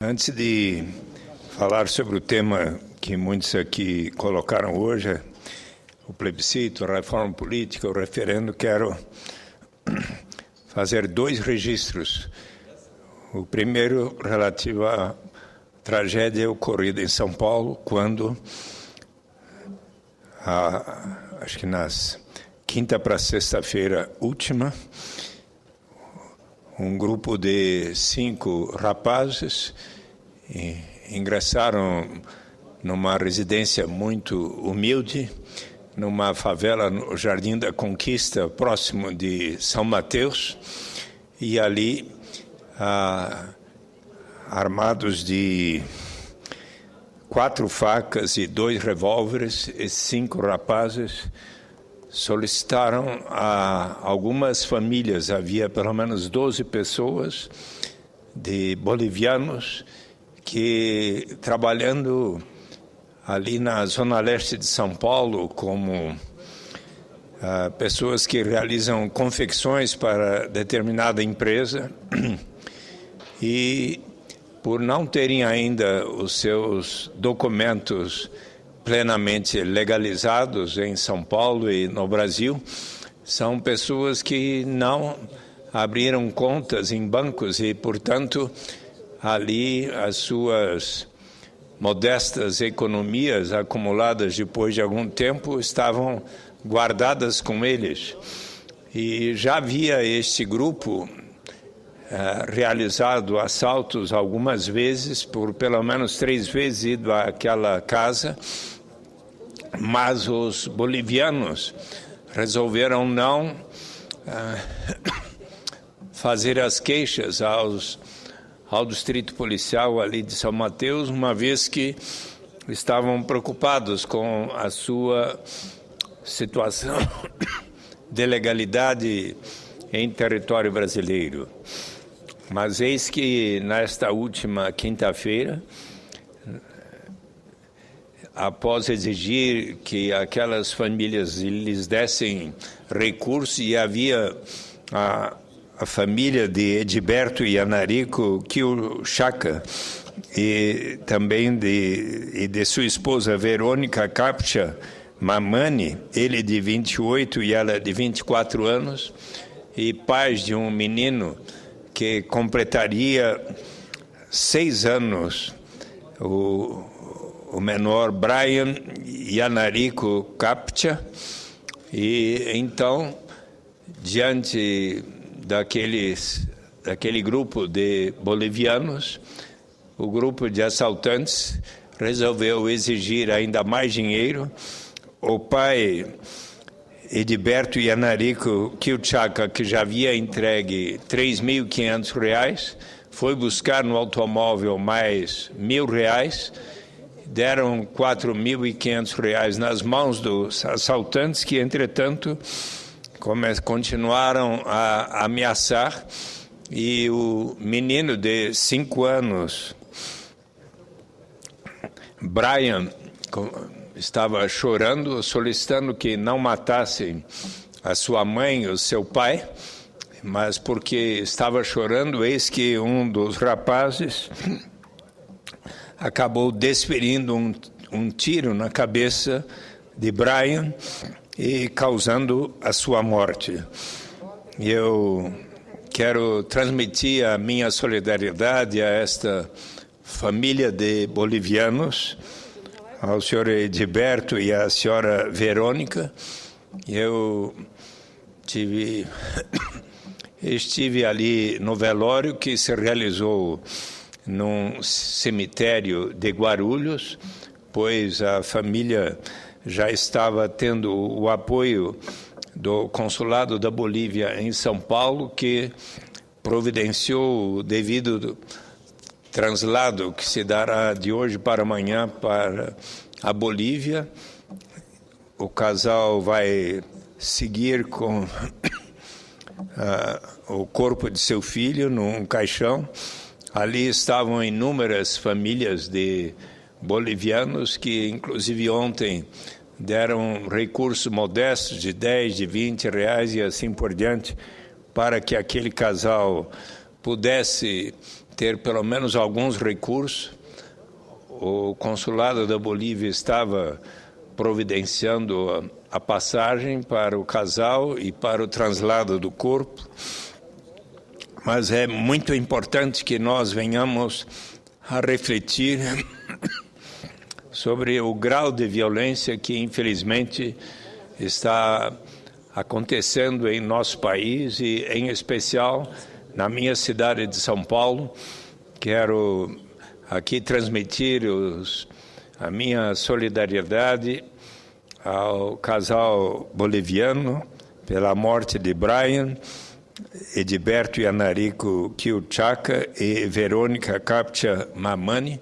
Antes de falar sobre o tema que muitos aqui colocaram hoje, o plebiscito, a reforma política, o referendo, quero fazer dois registros. O primeiro relativo à tragédia ocorrida em São Paulo, quando, acho que nas quinta para sexta-feira última, um grupo de 5 rapazes ingressaram numa residência muito humilde, numa favela no Jardim da Conquista, próximo de São Mateus, e ali, armados de 4 facas e 2 revólveres, esses 5 rapazes solicitaram a algumas famílias, havia pelo menos 12 pessoas de bolivianos que, trabalhando ali na zona leste de São Paulo, como pessoas que realizam confecções para determinada empresa, e por não terem ainda os seus documentos plenamente legalizados em São Paulo e no Brasil, são pessoas que não abriram contas em bancos e, portanto, ali as suas modestas economias acumuladas depois de algum tempo estavam guardadas com eles. E já havia este grupo realizado assaltos algumas vezes, por pelo menos 3 vezes ido àquela casa, mas os bolivianos resolveram não fazer as queixas ao distrito policial ali de São Mateus, uma vez que estavam preocupados com a sua situação de legalidade em território brasileiro. Mas eis que nesta última quinta-feira, após exigir que aquelas famílias lhes dessem recurso, e havia a família de Edilberto Yanarico Quilchaca e também de sua esposa Verônica Capcha Mamani, ele de 28 e ela de 24 anos, e pais de um menino que completaria 6 anos, o menor Brian Yanarico Capcha. E então, diante daquele grupo de bolivianos, o grupo de assaltantes resolveu exigir ainda mais dinheiro. O pai Edilberto Yanarico Quilchaca, que já havia entregue R$3.500, foi buscar no automóvel mais R$1.000, deram R$4.500 nas mãos dos assaltantes, que, entretanto, continuaram a ameaçar, e o menino de 5 anos, Brian, estava chorando, solicitando que não matassem a sua mãe e o seu pai, mas porque estava chorando, eis que um dos rapazes acabou desferindo um tiro na cabeça de Brian e causando a sua morte. E eu quero transmitir a minha solidariedade a esta família de bolivianos, ao senhor Edilberto e à senhora Verônica. Eu estive ali no velório que se realizou num cemitério de Guarulhos, pois a família já estava tendo o apoio do Consulado da Bolívia em São Paulo, que providenciou o devido translado que se dará de hoje para amanhã para a Bolívia. O casal vai seguir com o corpo de seu filho num caixão. Ali estavam inúmeras famílias de bolivianos que, inclusive ontem, deram recursos modestos de 10, de 20 reais e assim por diante, para que aquele casal pudesse ter pelo menos alguns recursos. O consulado da Bolívia estava providenciando a passagem para o casal e para o traslado do corpo, mas é muito importante que nós venhamos a refletir sobre o grau de violência que, infelizmente, está acontecendo em nosso país e, em especial, na minha cidade de São Paulo. Quero aqui transmitir a minha solidariedade ao casal boliviano pela morte de Brian, Edilberto Yanarico Quiuchaca e Verônica Capcha Mamani,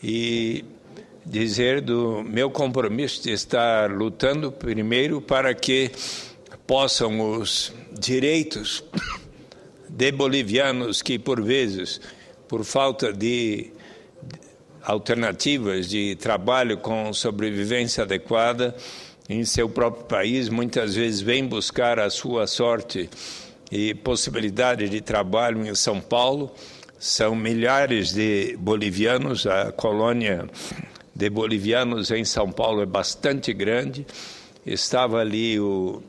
e dizer do meu compromisso de estar lutando primeiro para que possam os direitos de bolivianos que, por vezes, por falta de alternativas de trabalho com sobrevivência adequada em seu próprio país, muitas vezes vêm buscar a sua sorte e possibilidade de trabalho em São Paulo. São milhares de bolivianos, a colônia de bolivianos em São Paulo é bastante grande. Estava ali o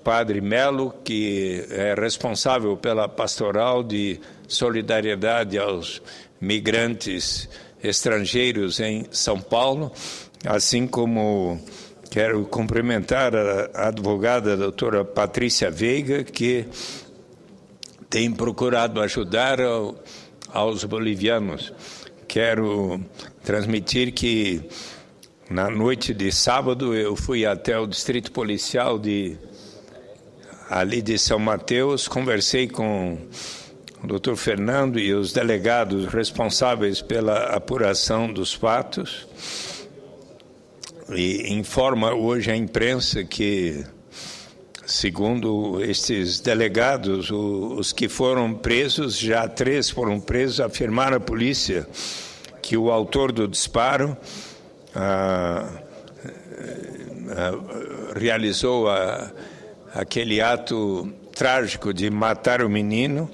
padre Melo, que é responsável pela pastoral de solidariedade aos migrantes estrangeiros em São Paulo, assim como quero cumprimentar a advogada a doutora Patrícia Veiga, que tem procurado ajudar aos bolivianos. Quero transmitir que na noite de sábado eu fui até o distrito policial ali de São Mateus, conversei com o doutor Fernando e os delegados responsáveis pela apuração dos fatos, e informa hoje a imprensa que, segundo estes delegados, os que foram presos, já 3 foram presos, afirmaram a polícia que o autor do disparo realizou aquele ato trágico de matar o menino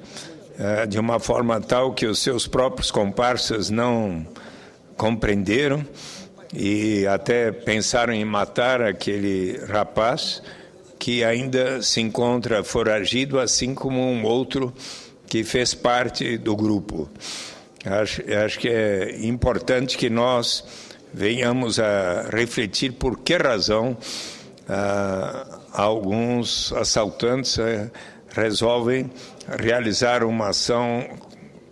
de uma forma tal que os seus próprios comparsas não compreenderam e até pensaram em matar aquele rapaz, que ainda se encontra foragido, assim como um outro que fez parte do grupo. Acho que é importante que nós venhamos a refletir por que razão alguns assaltantes resolvem realizar uma ação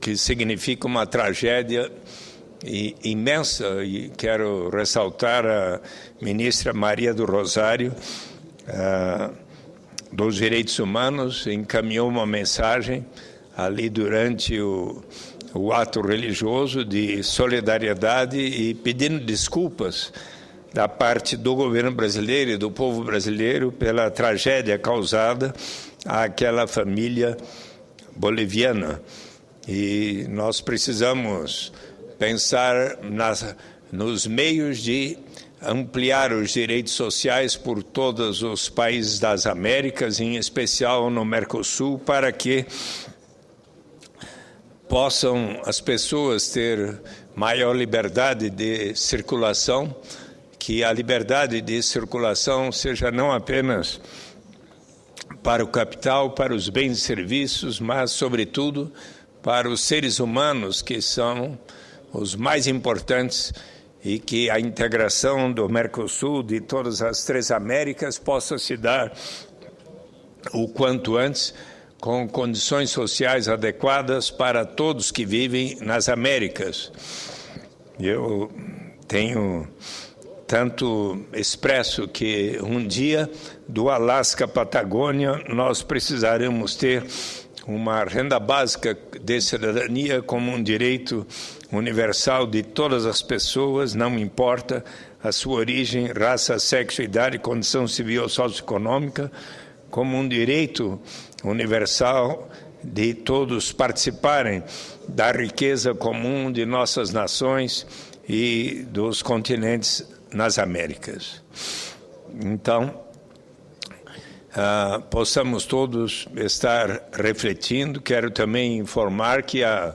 que significa uma tragédia imensa, e quero ressaltar a ministra Maria do Rosário, dos Direitos Humanos, encaminhou uma mensagem ali durante o ato religioso de solidariedade e pedindo desculpas da parte do governo brasileiro e do povo brasileiro pela tragédia causada àquela família boliviana. E nós precisamos pensar nos meios de ampliar os direitos sociais por todos os países das Américas, em especial no Mercosul, para que possam as pessoas ter maior liberdade de circulação, que a liberdade de circulação seja não apenas para o capital, para os bens e serviços, mas, sobretudo, para os seres humanos, que são os mais importantes, e que a integração do Mercosul, de todas as 3 Américas, possa se dar o quanto antes, com condições sociais adequadas para todos que vivem nas Américas. Eu tenho tanto expresso que um dia, do Alasca à Patagônia, nós precisaremos ter uma renda básica de cidadania como um direito universal de todas as pessoas, não importa a sua origem, raça, sexo, idade, condição civil ou socioeconômica, como um direito universal de todos participarem da riqueza comum de nossas nações e dos continentes nas Américas. Então, possamos todos estar refletindo. Quero também informar que a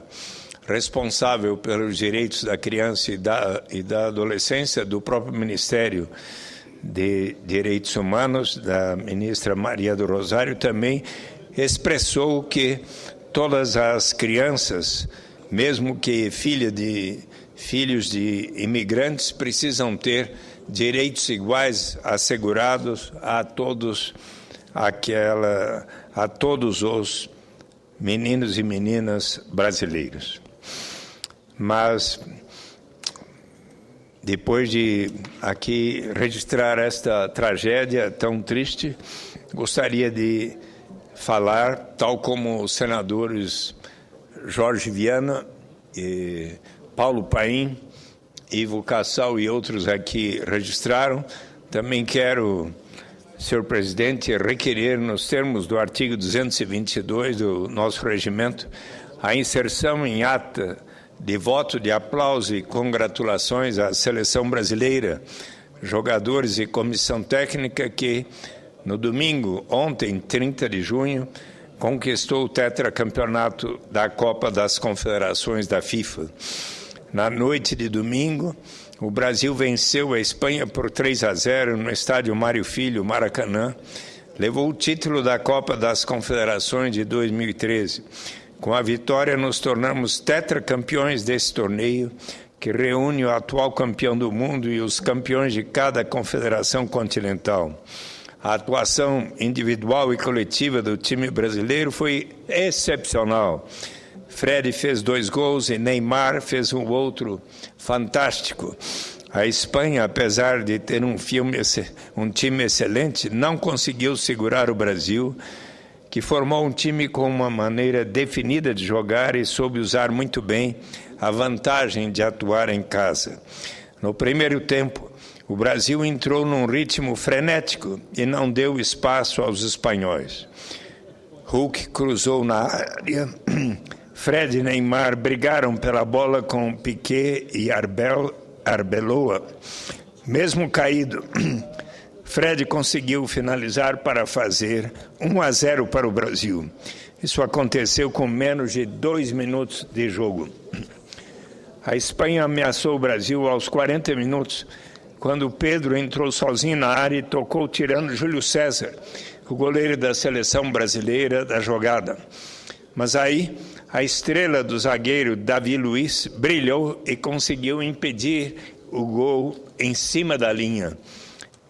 responsável pelos direitos da criança e da adolescência do próprio Ministério de Direitos Humanos, da ministra Maria do Rosário, também expressou que todas as crianças, mesmo que filhos de imigrantes, precisam ter direitos iguais assegurados a todos os meninos e meninas brasileiros. Mas, depois de aqui registrar esta tragédia tão triste, gostaria de falar, tal como os senadores Jorge Viana, Paulo Paim, Ivo Cassal e outros aqui registraram. Também quero, senhor presidente, requerer, nos termos do artigo 222 do nosso regimento, a inserção em ata de voto de aplauso e congratulações à seleção brasileira, jogadores e comissão técnica que, no domingo, ontem, 30 de junho, conquistou o tetracampeonato da Copa das Confederações da FIFA. Na noite de domingo, o Brasil venceu a Espanha por 3-0 no estádio Mário Filho, Maracanã. Levou o título da Copa das Confederações de 2013. Com a vitória, nos tornamos tetracampeões desse torneio, que reúne o atual campeão do mundo e os campeões de cada confederação continental. A atuação individual e coletiva do time brasileiro foi excepcional. Fred fez 2 gols e Neymar fez um outro fantástico. A Espanha, apesar de ter um time excelente, não conseguiu segurar o Brasil, que formou um time com uma maneira definida de jogar e soube usar muito bem a vantagem de atuar em casa. No primeiro tempo, o Brasil entrou num ritmo frenético e não deu espaço aos espanhóis. Hulk cruzou na área, Fred e Neymar brigaram pela bola com Piquet e Arbeloa. Mesmo caído, Fred conseguiu finalizar para fazer 1-0 para o Brasil. Isso aconteceu com menos de 2 minutos de jogo. A Espanha ameaçou o Brasil aos 40 minutos, quando Pedro entrou sozinho na área e tocou tirando Júlio César, o goleiro da seleção brasileira, da jogada. Mas aí, a estrela do zagueiro Davi Luiz brilhou e conseguiu impedir o gol em cima da linha.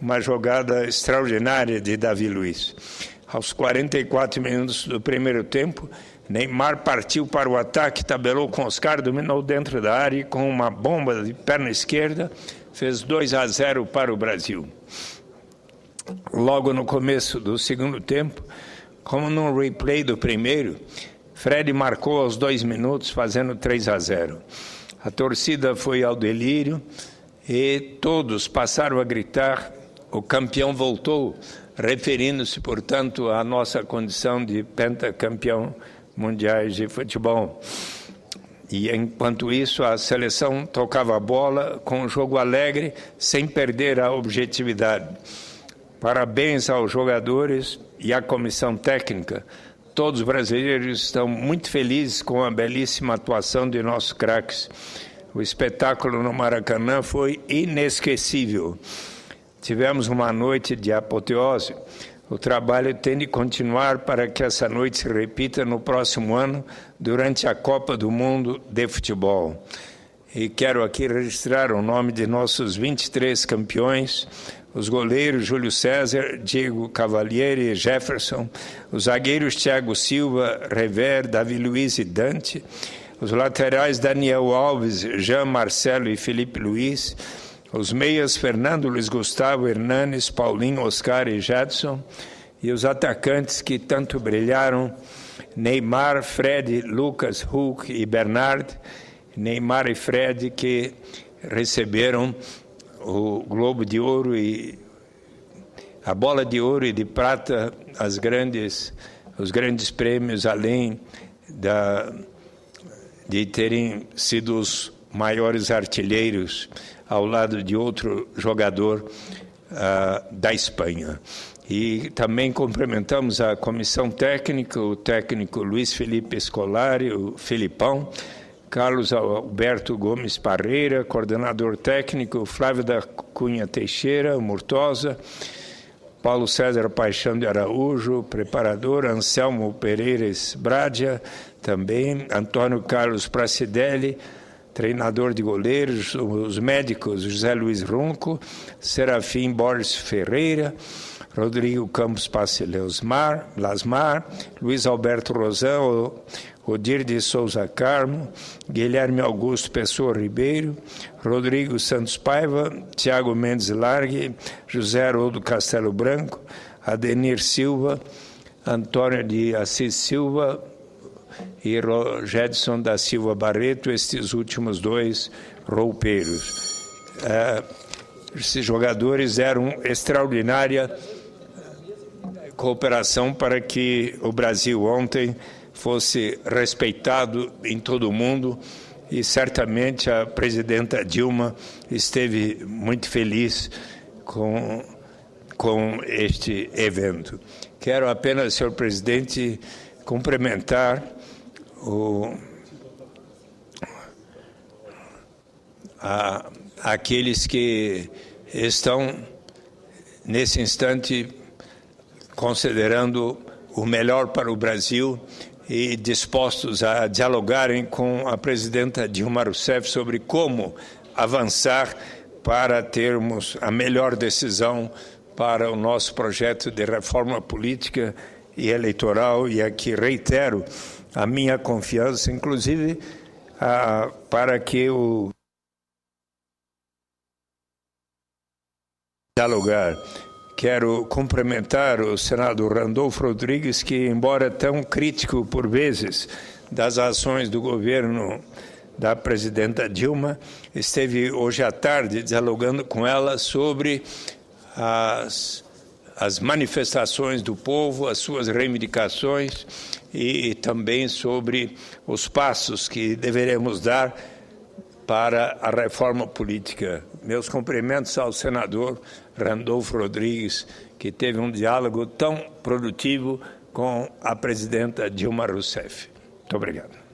Uma jogada extraordinária de Davi Luiz. Aos 44 minutos do primeiro tempo, Neymar partiu para o ataque, tabelou com Oscar, dominou dentro da área e com uma bomba de perna esquerda, fez 2-0 para o Brasil. Logo no começo do segundo tempo, como no replay do primeiro, Fred marcou aos 2 minutos, fazendo 3-0. A torcida foi ao delírio e todos passaram a gritar: o campeão voltou, referindo-se, portanto, à nossa condição de pentacampeão mundiais de futebol. E, enquanto isso, a seleção tocava a bola com um jogo alegre, sem perder a objetividade. Parabéns aos jogadores e à comissão técnica. Todos os brasileiros estão muito felizes com a belíssima atuação de nossos craques. O espetáculo no Maracanã foi inesquecível. Tivemos uma noite de apoteose. O trabalho tem de continuar para que essa noite se repita no próximo ano, durante a Copa do Mundo de Futebol. E quero aqui registrar o nome de nossos 23 campeões, os goleiros Júlio César, Diego Cavalieri e Jefferson, os zagueiros Thiago Silva, Rever, Davi Luiz e Dante, os laterais Daniel Alves, Jean Marcelo e Felipe Luiz, os meias Fernando, Luiz Gustavo, Hernanes, Paulinho, Oscar e Jadson, e os atacantes que tanto brilharam, Neymar, Fred, Lucas, Hulk e Bernard. Neymar e Fred, que receberam o Globo de Ouro e a Bola de Ouro e de Prata, os grandes prêmios, além de terem sido os maiores artilheiros ao lado de outro jogador da Espanha. E também cumprimentamos a comissão técnica, o técnico Luiz Felipe Scolari, o Felipão, Carlos Alberto Gomes Parreira, coordenador técnico, Flávio da Cunha Teixeira, Murtosa, Paulo César Paixão de Araújo, preparador, Anselmo Pereiras Brádia, também, Antônio Carlos Pracidelli, treinador de goleiros, os médicos José Luiz Ronco, Serafim Borges Ferreira, Rodrigo Campos Passe Lasmar, Luiz Alberto Rosão, Odir de Souza Carmo, Guilherme Augusto Pessoa Ribeiro, Rodrigo Santos Paiva, Tiago Mendes Largue, José Haroldo Castelo Branco, Adenir Silva, Antônio de Assis Silva e Rogédson da Silva Barreto, estes últimos dois roupeiros. Esses jogadores deram extraordinária cooperação para que o Brasil ontem fosse respeitado em todo o mundo e certamente a presidenta Dilma esteve muito feliz com este evento. Quero apenas, senhor presidente, cumprimentar aqueles que estão, nesse instante, considerando o melhor para o Brasil e dispostos a dialogarem com a presidenta Dilma Rousseff sobre como avançar para termos a melhor decisão para o nosso projeto de reforma política e eleitoral. E aqui reitero a minha confiança, inclusive, para que o dialogar. Quero cumprimentar o senador Randolfo Rodrigues, que, embora tão crítico por vezes das ações do governo da presidenta Dilma, esteve hoje à tarde dialogando com ela sobre as manifestações do povo, as suas reivindicações e também sobre os passos que deveremos dar para a reforma política. Meus cumprimentos ao senador Randolfo Rodrigues, que teve um diálogo tão produtivo com a presidenta Dilma Rousseff. Muito obrigado.